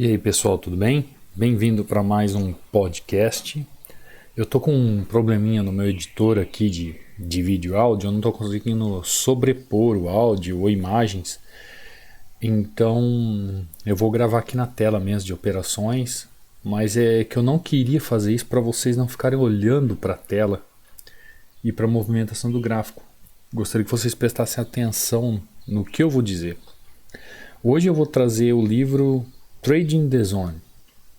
E aí pessoal, tudo bem? Bem-vindo para mais um podcast. Eu tô com um probleminha no meu editor aqui de vídeo e áudio, eu não tô conseguindo sobrepor o áudio ou imagens, então eu vou gravar aqui na tela mesmo de operações, mas é que eu não queria fazer isso para vocês não ficarem olhando para a tela e para a movimentação do gráfico. Gostaria que vocês prestassem atenção no que eu vou dizer. Hoje eu vou trazer o livro Trading the Zone.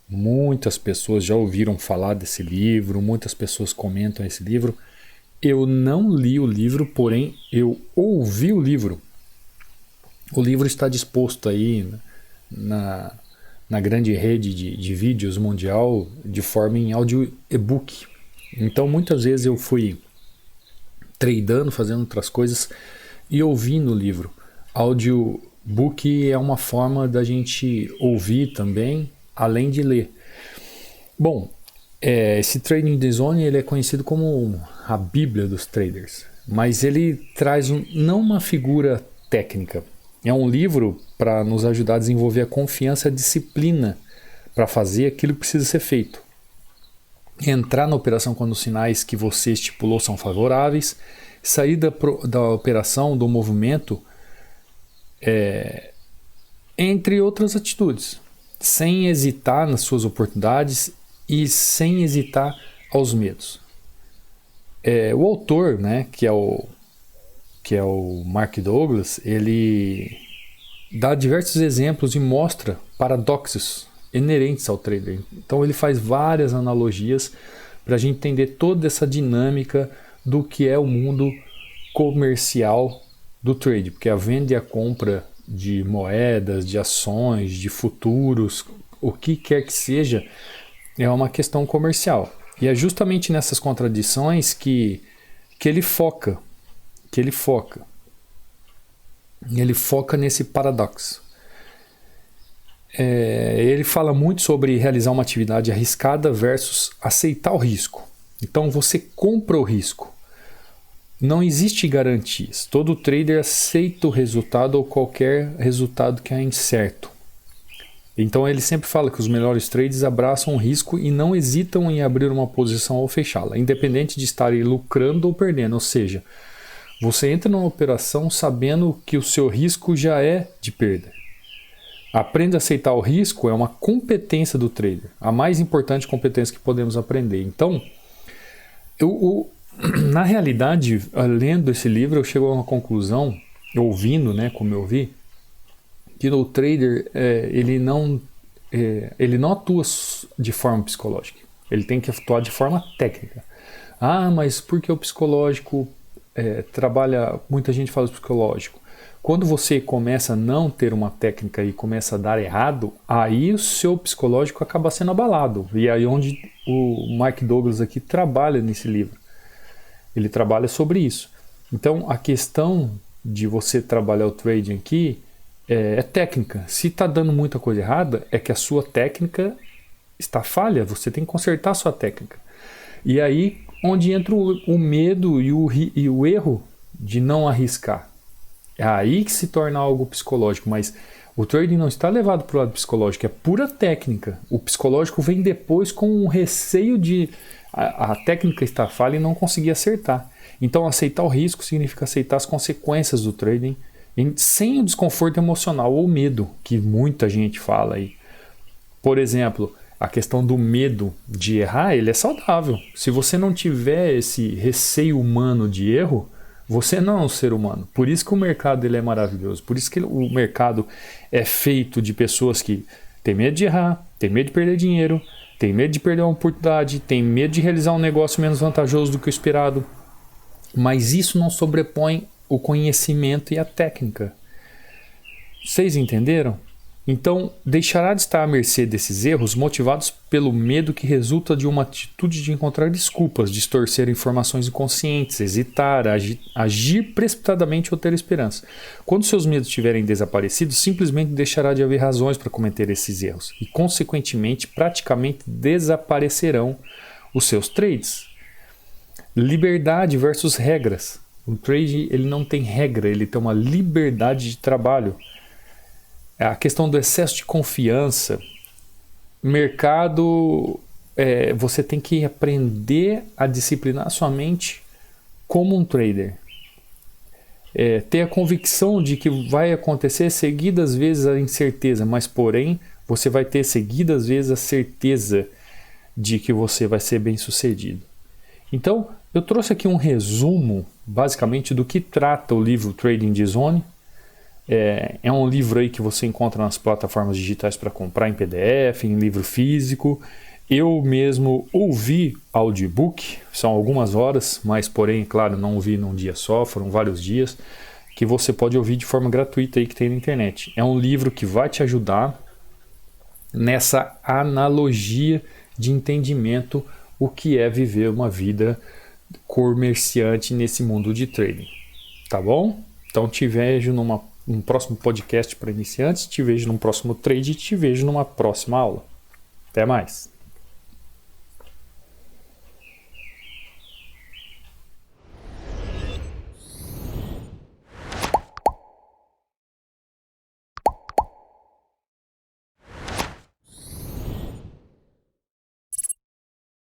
Muitas pessoas já ouviram falar desse livro, muitas pessoas comentam esse livro. Eu não li o livro, porém eu ouvi o livro. O livro está disposto aí na grande rede de vídeos mundial de forma em áudio e-book. Então muitas vezes eu fui tradando, fazendo outras coisas e ouvindo o livro. Audiobook é uma forma da gente ouvir também, além de ler. Bom, esse Trading the Zone ele é conhecido como a Bíblia dos traders, mas ele traz não uma figura técnica. É um livro para nos ajudar a desenvolver a confiança e a disciplina para fazer aquilo que precisa ser feito. Entrar na operação quando os sinais que você estipulou são favoráveis, sair da operação, do movimento, entre outras atitudes, sem hesitar nas suas oportunidades e sem hesitar aos medos. O autor, né, que é o Mark Douglas, ele dá diversos exemplos e mostra paradoxos inerentes ao trader. Então ele faz várias analogias para a gente entender toda essa dinâmica do que é o mundo comercial do trade, porque a venda e a compra de moedas, de ações, de futuros, o que quer que seja, é uma questão comercial. E é justamente nessas contradições que ele foca. Ele foca nesse paradoxo. Ele fala muito sobre realizar uma atividade arriscada versus aceitar o risco. Então você compra o risco. Não existe garantias. Todo trader aceita o resultado ou qualquer resultado que é incerto. Então ele sempre fala que os melhores traders abraçam o risco e não hesitam em abrir uma posição ou fechá-la, independente de estarem lucrando ou perdendo. Ou seja, você entra numa operação sabendo que o seu risco já é de perda. Aprenda a aceitar o risco é uma competência do trader, a mais importante competência que podemos aprender. Então, na realidade, lendo esse livro, eu chego a uma conclusão, ouvindo, né, como eu vi, que o trader ele não atua de forma psicológica, ele tem que atuar de forma técnica. Ah, mas por que o psicológico trabalha? Muita gente fala psicológico. Quando você começa a não ter uma técnica e começa a dar errado, aí o seu psicológico acaba sendo abalado. E aí onde o Mark Douglas aqui trabalha nesse livro. Ele trabalha sobre isso. Então a questão de você trabalhar o trading aqui é técnica. Se está dando muita coisa errada, é que a sua técnica está falha. Você tem que consertar a sua técnica. E aí onde entra o medo e o erro de não arriscar. É aí que se torna algo psicológico, mas o trading não está levado para o lado psicológico, é pura técnica. O psicológico vem depois com um receio de a técnica estar falha e não conseguir acertar. Então aceitar o risco significa aceitar as consequências do trading sem o desconforto emocional ou medo que muita gente fala aí. Por exemplo, a questão do medo de errar, ele é saudável. Se você não tiver esse receio humano de erro, você não é um ser humano. Por isso que o mercado ele é maravilhoso. Por isso que o mercado é feito de pessoas que têm medo de errar, têm medo de perder dinheiro, têm medo de perder uma oportunidade, têm medo de realizar um negócio menos vantajoso do que o esperado. Mas isso não sobrepõe o conhecimento e a técnica. Vocês entenderam? Então, deixará de estar à mercê desses erros motivados pelo medo que resulta de uma atitude de encontrar desculpas, distorcer informações inconscientes, hesitar, agir precipitadamente ou ter esperança. Quando seus medos tiverem desaparecido, simplesmente deixará de haver razões para cometer esses erros e, consequentemente, praticamente desaparecerão os seus trades. Liberdade versus regras. O trade ele não tem regra, ele tem uma liberdade de trabalho. A questão do excesso de confiança mercado, você tem que aprender a disciplinar sua mente como um trader. Ter a convicção de que vai acontecer seguidas vezes a incerteza, mas porém você vai ter seguidas vezes a certeza de que você vai ser bem sucedido. Então, eu trouxe aqui um resumo, basicamente, do que trata o livro Trading the Zone. É um livro aí que você encontra nas plataformas digitais para comprar em PDF, em livro físico. Eu mesmo ouvi audiobook, são algumas horas, mas porém, claro, não ouvi num dia só, foram vários dias, que você pode ouvir de forma gratuita aí que tem na internet. É um livro que vai te ajudar nessa analogia de entendimento o que é viver uma vida comerciante nesse mundo de trading. Tá bom? Então te vejo num próximo podcast para iniciantes, te vejo num próximo trade e te vejo numa próxima aula. Até mais!